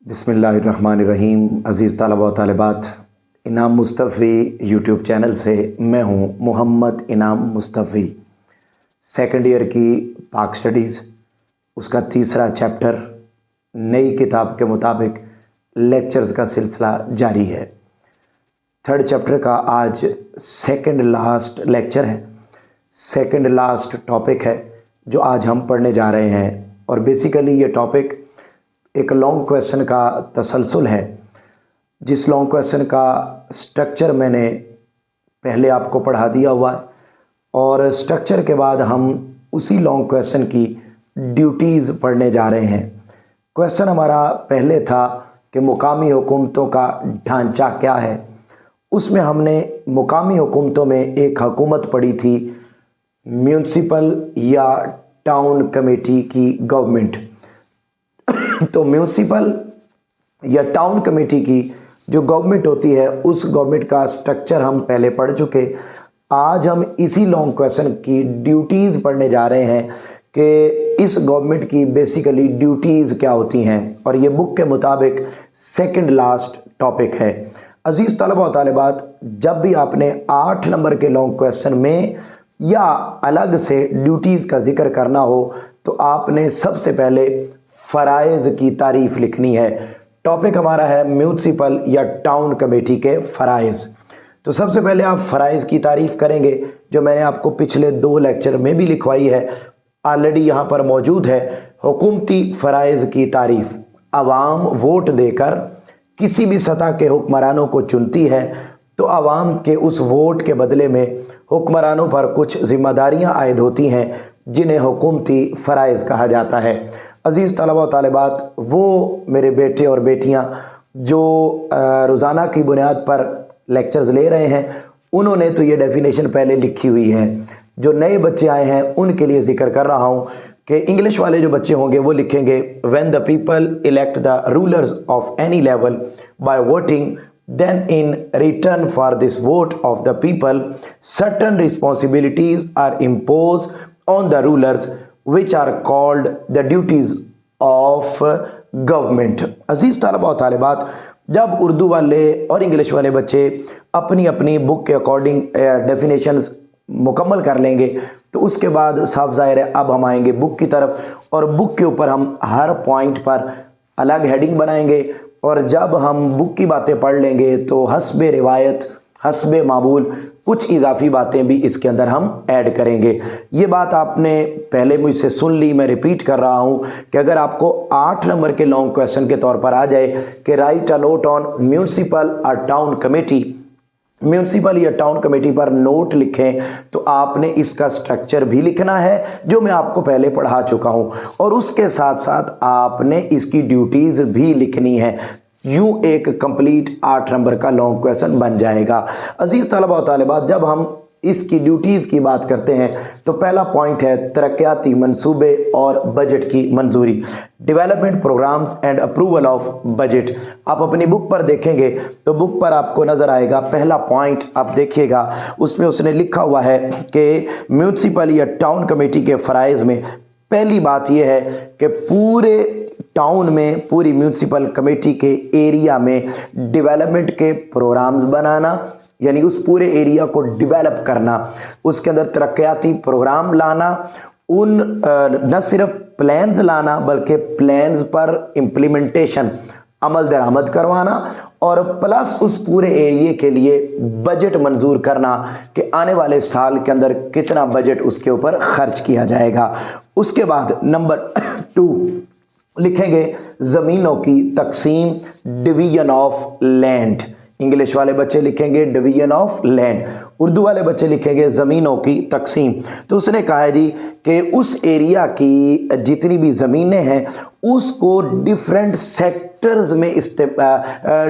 बिस्मिल्लाहिर्रहमानिर्रहीम। अज़ीज़ तलबा व तालिबात, इनाम मुस्तफ़ी यूट्यूब चैनल से मैं हूँ मोहम्मद इनाम मुस्तफ़ी। सेकंड ईयर की पाक स्टडीज़ उसका तीसरा चैप्टर नई किताब के मुताबिक लेक्चर्स का सिलसिला जारी है। थर्ड चैप्टर का आज सेकंड लास्ट लेक्चर है, सेकंड लास्ट टॉपिक है जो आज हम पढ़ने जा रहे हैं। और बेसिकली ये टॉपिक एक लॉन्ग क्वेश्चन का तसलसल है, जिस लॉन्ग क्वेश्चन का स्ट्रक्चर मैंने पहले आपको पढ़ा दिया हुआ है, और स्ट्रक्चर के बाद हम उसी लॉन्ग क्वेश्चन की ड्यूटीज़ पढ़ने जा रहे हैं। क्वेश्चन हमारा पहले था कि मुकामी हुकूमतों का ढांचा क्या है। उसमें हमने मुकामी हुकूमतों में एक हुकूमत पढ़ी थी म्यूनसिपल या टाउन कमेटी की गवर्नमेंट। तो म्यूनसिपल या टाउन कमेटी की जो गवर्नमेंट होती है उस गवर्नमेंट का स्ट्रक्चर हम पहले पढ़ चुके। आज हम इसी लॉन्ग क्वेश्चन की ड्यूटीज़ पढ़ने जा रहे हैं कि इस गवर्नमेंट की बेसिकली ड्यूटीज़ क्या होती हैं, और ये बुक के मुताबिक सेकंड लास्ट टॉपिक है। अजीज़ तलबा व तालिबात, जब भी आपने 8 नंबर के लॉन्ग क्वेश्चन में या अलग से ड्यूटीज़ का जिक्र करना हो तो आपने सबसे पहले फ़राइज़ की तारीफ़ लिखनी है। टॉपिक हमारा है म्यूनसिपल या टाउन कमेटी के फ़राइज़। तो सबसे पहले आप फ़राइज़ की तारीफ़ करेंगे, जो मैंने आपको पिछले 2 लेक्चर में भी लिखवाई है, ऑलरेडी यहाँ पर मौजूद है। हुकूमती फ़राइज़ की तारीफ़। आवाम वोट देकर किसी भी सतह के हुक्मरानों को चुनती है, तो आवाम के उस वोट के बदले में हुक्मरानों पर कुछ ज़िम्मेदारियाँ आयद होती हैं, जिन्हें हुकूमती फ़राइज़ कहा जाता है। अज़ीज़ तलबा व तालिबात, वो मेरे बेटे और बेटियां जो रोज़ाना की बुनियाद पर लेक्चर्स ले रहे हैं, उन्होंने तो ये डेफिनेशन पहले लिखी हुई है। जो नए बच्चे आए हैं उनके लिए ज़िक्र कर रहा हूँ कि इंग्लिश वाले जो बच्चे होंगे वो लिखेंगे when the people elect the rulers of any level by voting, then in return for this vote of the people certain responsibilities are imposed on the rulers which are called the duties of government। अजीज़ तलबा व तालिबात, जब उर्दू वाले और English वाले बच्चे अपनी अपनी book के अकॉर्डिंग डेफिनेशंस मुकम्मल कर लेंगे तो उसके बाद साफ ज़ाहिर है अब हम आएंगे बुक की तरफ, और बुक के ऊपर हम हर पॉइंट पर अलग हेडिंग बनाएंगे। और जब हम बुक की बातें पढ़ लेंगे तो हस्बे रिवायत हस्बे मामूल कुछ इजाफी बातें भी इसके अंदर हम ऐड करेंगे। ये बात आपने पहले मुझसे सुन ली, मैं रिपीट कर रहा हूँ कि अगर आपको 8 नंबर के लॉन्ग क्वेश्चन के तौर पर आ जाए कि right a note on municipal और टाउन कमेटी, म्यूनसिपल या टाउन कमेटी पर नोट लिखें, तो आपने इसका स्ट्रक्चर भी लिखना है जो मैं आपको पहले पढ़ा चुका हूं, और उसके साथ साथ आपने इसकी ड्यूटीज़ भी लिखनी है। यूं एक कंप्लीट 8 नंबर का लॉन्ग क्वेश्चन बन जाएगा। अजीज़ तलबा व तालिबात, जब हम इसकी ड्यूटीज़ की बात करते हैं तो पहला पॉइंट है तरक्याती मंसूबे और बजट की मंजूरी, development programmes and approval of budget. आप अपनी बुक पर देखेंगे तो बुक पर आपको नज़र आएगा, पहला पॉइंट आप देखिएगा, उसमें उसने लिखा हुआ है कि म्यूनसिपल या टाउन कमेटी के फ़राइज़ में पहली बात यह है कि पूरे टाउन में, पूरी म्यूनसिपल कमेटी के एरिया में डेवलपमेंट के प्रोग्राम्स बनाना, यानी उस पूरे एरिया को डेवलप करना, उसके अंदर तरक्याती प्रोग्राम लाना, उन न सिर्फ प्लान्स लाना बल्कि प्लान्स पर इम्प्लीमेंटेशन अमल दरामद करवाना, और प्लस उस पूरे एरिया के लिए बजट मंजूर करना कि आने वाले साल के अंदर कितना बजट उसके ऊपर खर्च किया जाएगा। उसके बाद नंबर 2 लिखेंगे ज़मीनों की तकसीम, डिवीजन ऑफ लैंड। इंग्लिश वाले बच्चे लिखेंगे डिवीजन ऑफ लैंड, उर्दू वाले बच्चे लिखेंगे ज़मीनों की तकसीम। तो उसने कहा है जी कि उस एरिया की जितनी भी ज़मीनें हैं उसको डिफरेंट सेक्टर्स में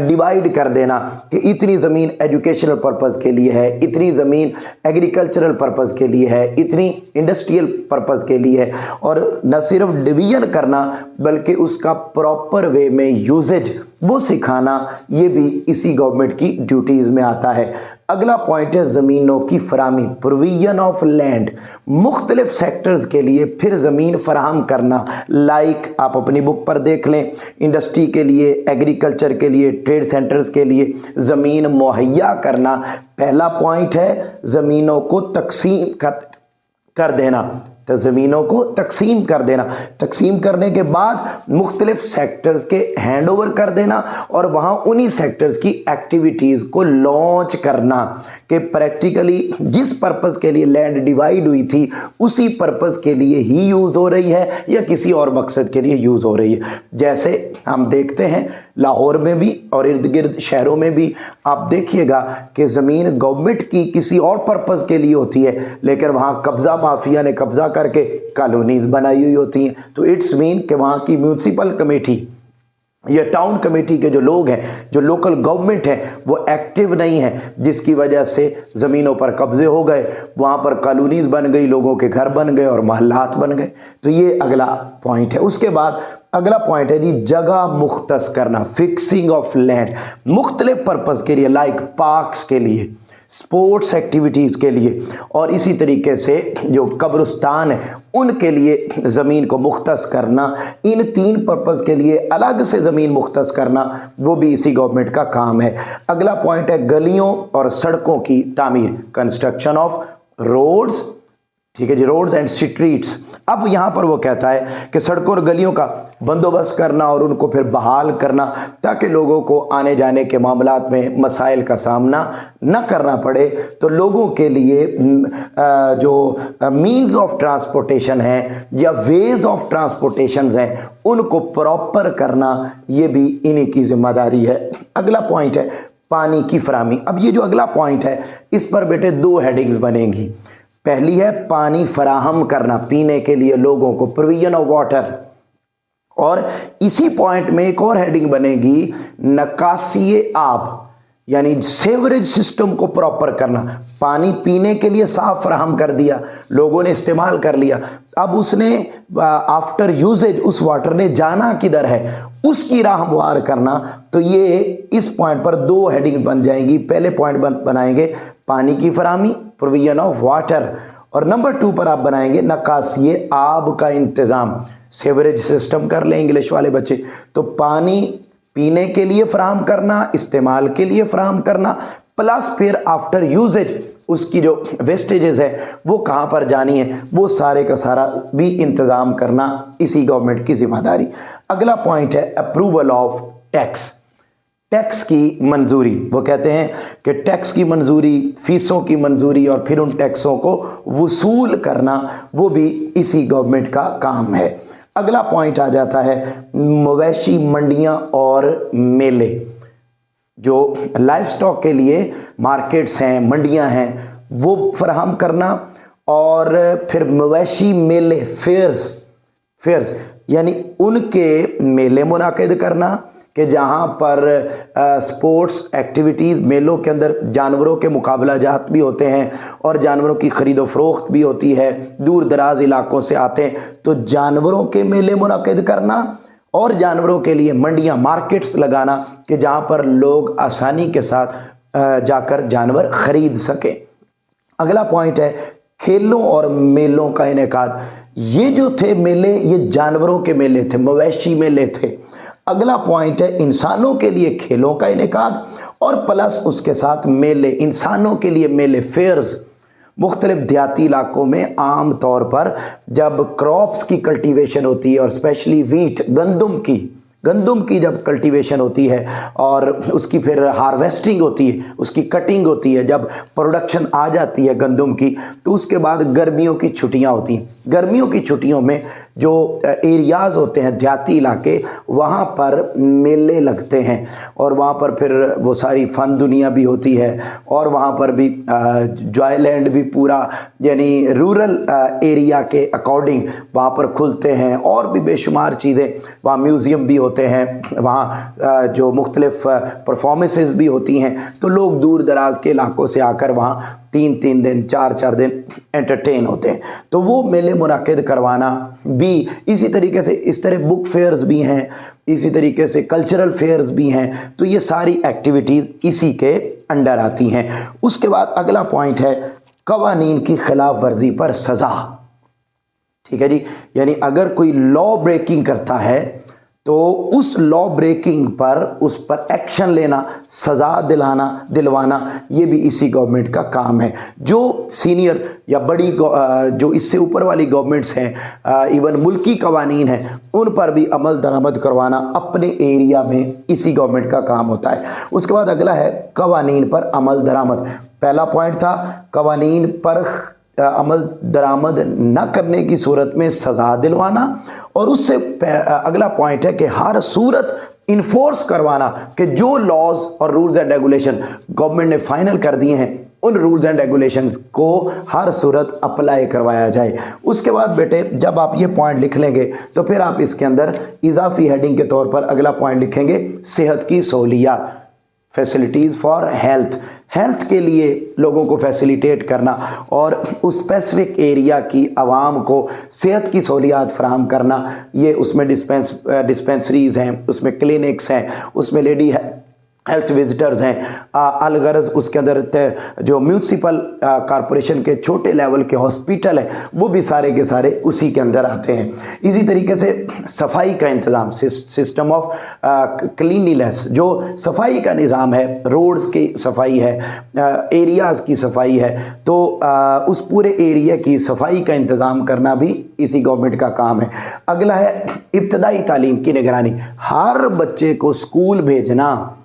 डिवाइड कर देना कि इतनी ज़मीन एजुकेशनल पर्पज़ के लिए है, इतनी ज़मीन एग्रीकल्चरल पर्पज़ के लिए है, इतनी इंडस्ट्रियल पर्पज़ के लिए है। और न सिर्फ डिवीजन करना बल्कि उसका प्रॉपर वे में यूजेज वो सिखाना ये भी इसी गवर्नमेंट की ड्यूटीज़ में आता है। अगला पॉइंट है ज़मीनों की फराहमी, प्रोविजन ऑफ लैंड, मुख्तलिफ सेक्टर्स के लिए फिर ज़मीन फराहम करना। लाइक आप अपनी बुक पर देख लें, इंडस्ट्री के लिए, एग्रीकल्चर के लिए, ट्रेड सेंटर्स के लिए ज़मीन मुहैया करना। पहला पॉइंट है ज़मीनों को तकसीम कर देना, तो ज़मीनों को तकसीम कर देना, तकसीम करने के बाद मुख्तलिफ सेक्टर्स के हैंड ओवर कर देना और वहाँ उन्हीं सेक्टर्स की एक्टिविटीज़ को लॉन्च करना कि प्रैक्टिकली जिस पर्पज़ के लिए लैंड डिवाइड हुई थी उसी पर्पज़ के लिए ही यूज़ हो रही है या किसी और मकसद के लिए यूज़ हो रही है। जैसे हम देखते हैं लाहौर में भी और इर्द गिर्द शहरों में भी आप देखिएगा कि ज़मीन गवर्नमेंट की किसी और पर्पज़ के लिए होती है, लेकिन वहाँ कब्ज़ा माफिया ने कब्ज़ा करके कॉलोनीज़ बनाई हुई होती हैं। तो इट्स मीन कि वहाँ की म्यूनसिपल कमेटी या टाउन कमेटी के जो लोग हैं, जो लोकल गवर्नमेंट है, वो एक्टिव नहीं है, जिसकी वजह से ज़मीनों पर कब्ज़े हो गए, वहाँ पर कॉलोनीज़ बन गई, लोगों के घर बन गए और महल्लात बन गए। तो ये अगला पॉइंट है। उसके बाद अगला पॉइंट है जी जगह मुख्तस करना, फिक्सिंग ऑफ लैंड, मुख्तलिफ पर्पज़ के लिए, लाइक पार्क्स के लिए, स्पोर्ट्स एक्टिविटीज़ के लिए और इसी तरीके से जो कब्रिस्तान है उनके लिए ज़मीन को मुख्तस करना। इन तीन पर्पज़ के लिए अलग से ज़मीन मुख्तस करना वो भी इसी गवर्नमेंट का काम है। अगला पॉइंट है गलियों और सड़कों की तामीर, कंस्ट्रक्शन ऑफ रोड्स, ठीक है जी, रोड्स एंड स्ट्रीट्स। अब यहाँ पर वो कहता है कि सड़कों और गलियों का बंदोबस्त करना और उनको फिर बहाल करना ताकि लोगों को आने जाने के मामलात में मसाइल का सामना न करना पड़े। तो लोगों के लिए जो मीन्स ऑफ ट्रांसपोर्टेशन है या वेज ऑफ ट्रांसपोर्टेशन हैं उनको प्रॉपर करना, ये भी इन्हीं की जिम्मेदारी है। अगला पॉइंट है पानी की फराहमी। अब ये जो अगला पॉइंट है इस पर बेटे दो हेडिंग्स बनेंगी। पहली है पानी फराहम करना पीने के लिए लोगों को, प्रोविजन ऑफ वाटर, और इसी पॉइंट में एक और हेडिंग बनेगी नकासी आब, यानी सेवरेज सिस्टम को प्रॉपर करना। पानी पीने के लिए साफ फराहम कर दिया, लोगों ने इस्तेमाल कर लिया, अब उसने आफ्टर यूजेज उस वाटर ने जाना किधर है उसकी राह हमवार करना। तो ये इस पॉइंट पर दो हेडिंग बन जाएंगी। पहले पॉइंट बनाएंगे पानी की फराहमी, प्रोविजन ऑफ वाटर, और नंबर 2 पर आप बनाएंगे नकासी आब का इंतज़ाम, सेवरेज सिस्टम कर लें इंग्लिश वाले बच्चे। तो पानी पीने के लिए फराहम करना, इस्तेमाल के लिए फराहम करना, प्लस फिर आफ्टर यूजेज उसकी जो वेस्टेजेस है वो कहाँ पर जानी है, वो सारे का सारा भी इंतज़ाम करना इसी गवर्नमेंट की जिम्मेदारी। अगला पॉइंट है अप्रूवल ऑफ टैक्स, टैक्स की मंजूरी। वो कहते हैं कि टैक्स की मंजूरी, फीसों की मंजूरी और फिर उन टैक्सों को वसूल करना वो भी इसी गवर्नमेंट का काम है। अगला पॉइंट आ जाता है मवेशी मंडियां और मेले, जो लाइफ स्टॉक के लिए मार्केट्स हैं, मंडियां हैं, वो फराहम करना, और फिर मवेशी मेले, फेयर्स यानी उनके मेले मुनाकिद करना कि जहाँ पर स्पोर्ट्स एक्टिविटीज़, मेलों के अंदर जानवरों के मुकाबला जात भी होते हैं और जानवरों की ख़रीदो फरोख्त भी होती है, दूर दराज इलाकों से आते हैं, तो जानवरों के मेले मुनाकिद करना और जानवरों के लिए मंडियाँ, मार्केट्स लगाना कि जहाँ पर लोग आसानी के साथ जाकर जानवर ख़रीद सकें। अगला पॉइंट है खेलों और मेलों का इनेकाद। ये जो थे मेले, ये जानवरों के मेले थे, मवेशी मेले थे। अगला पॉइंट है इंसानों के लिए खेलों का इनेकाद और प्लस उसके साथ मेले, इंसानों के लिए मेले, फेयर्स। मुख्तलिफ देहाती इलाकों में आम तौर पर जब क्रॉप्स की कल्टीवेशन होती है और स्पेशली वीट, गंदम की जब कल्टीवेशन होती है और उसकी फिर हार्वेस्टिंग होती है, उसकी कटिंग होती है, जब प्रोडक्शन आ जाती है गंदम की, तो उसके बाद गर्मियों की छुट्टियां होती हैं। गर्मियों की छुट्टियों में जो एरियाज़ होते हैं, देहाती इलाके, वहाँ पर मेले लगते हैं और वहाँ पर फिर वो सारी फ़न दुनिया भी होती है और वहाँ पर भी जॉयलैंड भी पूरा यानी रूरल एरिया के अकॉर्डिंग वहाँ पर खुलते हैं और भी बेशुमार चीज़ें, वहाँ म्यूज़ियम भी होते हैं, वहाँ जो मुख्तलिफ परफॉर्मेंसेस भी होती हैं। तो लोग दूर दराज के इलाकों से आकर वहाँ 3-3 दिन, 4-4 दिन एंटरटेन होते हैं। तो वो मेले मुनाकिद करवाना भी इसी तरीके से, इस तरह बुक फेयर्स भी हैं, इसी तरीके से कल्चरल फेयर्स भी हैं, तो ये सारी एक्टिविटीज़ इसी के अंडर आती हैं। उसके बाद अगला पॉइंट है कवानीन की खिलाफ वर्जी पर सज़ा। ठीक है जी, यानी अगर कोई लॉ ब्रेकिंग करता है तो उस लॉ ब्रेकिंग पर उस पर एक्शन लेना, सज़ा दिलवाना, ये भी इसी गवर्नमेंट का काम है। जो सीनियर या बड़ी जो इससे ऊपर वाली गवर्नमेंट्स हैं, इवन मुल्की कवानीन हैं, उन पर भी अमल दरामद करवाना अपने एरिया में इसी गवर्नमेंट का काम होता है। उसके बाद अगला है कवानीन पर अमल दरामद। पहला पॉइंट था कवानीन पर अमल दरामद न करने की सूरत में सज़ा दिलवाना, और उससे अगला पॉइंट है कि हर सूरत इन्फोर्स करवाना कि जो लॉज और रूल्स एंड रेगुलेशन गवर्नमेंट ने फाइनल कर दिए हैं उन रूल्स एंड रेगुलेशंस को हर सूरत अप्लाई करवाया जाए। उसके बाद बेटे जब आप ये पॉइंट लिख लेंगे तो फिर आप इसके अंदर इजाफी हेडिंग के तौर पर अगला पॉइंट लिखेंगे सेहत की सहूलियात, फैसिलिटीज़ फॉर हेल्थ, हेल्थ के लिए लोगों को फैसिलिटेट करना और उस स्पेसिफिक एरिया की आवाम को सेहत की सहूलियात फराहम करना। ये उसमें डिस्पेंसरीज़ हैं, उसमें क्लिनिक्स हैं, उसमें लेडी हेल्थ विजिटर्स हैं, अलगरज उसके अंदर जो म्यूनसिपल कॉरपोरेशन के छोटे लेवल के हॉस्पिटल हैं वो भी सारे के सारे उसी के अंदर आते हैं। इसी तरीके से सफाई का इंतज़ाम, सिस्टम ऑफ क्लीनिनेस, जो सफाई का निज़ाम है, रोड्स की सफाई है, एरियाज़ की सफाई है, तो उस पूरे एरिया की सफाई का इंतज़ाम करना भी इसी गवर्नमेंट का काम है। अगला है इब्तदाई तालीम की निगरानी, हर बच्चे को स्कूल भेजना,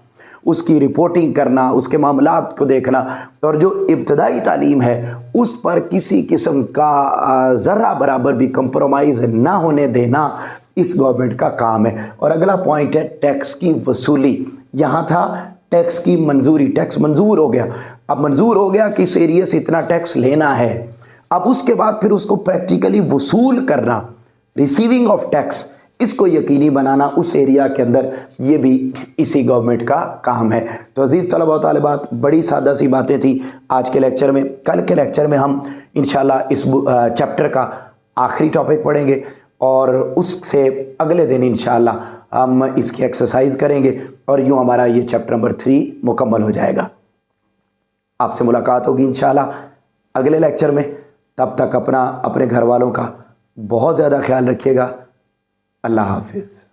उसकी रिपोर्टिंग करना, उसके मामलात को देखना, और जो इब्तदाई तालीम है उस पर किसी किस्म का ज़र्रा बराबर भी कंप्रोमाइज़ ना होने देना इस गवर्नमेंट का काम है। और अगला पॉइंट है टैक्स की वसूली। यहाँ था टैक्स की मंजूरी, टैक्स मंजूर हो गया, अब मंजूर हो गया कि इस एरिया से इतना टैक्स लेना है, अब उसके बाद फिर उसको प्रैक्टिकली वसूल करना, रिसीविंग ऑफ टैक्स, इसको यकीनी बनाना उस एरिया के अंदर, ये भी इसी गवर्नमेंट का काम है। तो अजीज़ तलबा व तालिबात, बड़ी सादा सी बातें थी आज के लेक्चर में। कल के लेक्चर में हम इंशाल्लाह इस चैप्टर का आखिरी टॉपिक पढ़ेंगे और उससे अगले दिन इंशाल्लाह हम इसकी एक्सरसाइज करेंगे और यूँ हमारा ये चैप्टर नंबर 3 मुकम्मल हो जाएगा। आपसे मुलाकात होगी इंशाल्लाह अगले लेक्चर में। तब तक अपना अपने घर वालों का बहुत ज़्यादा ख्याल रखिएगा। अल्लाह हाफिज़।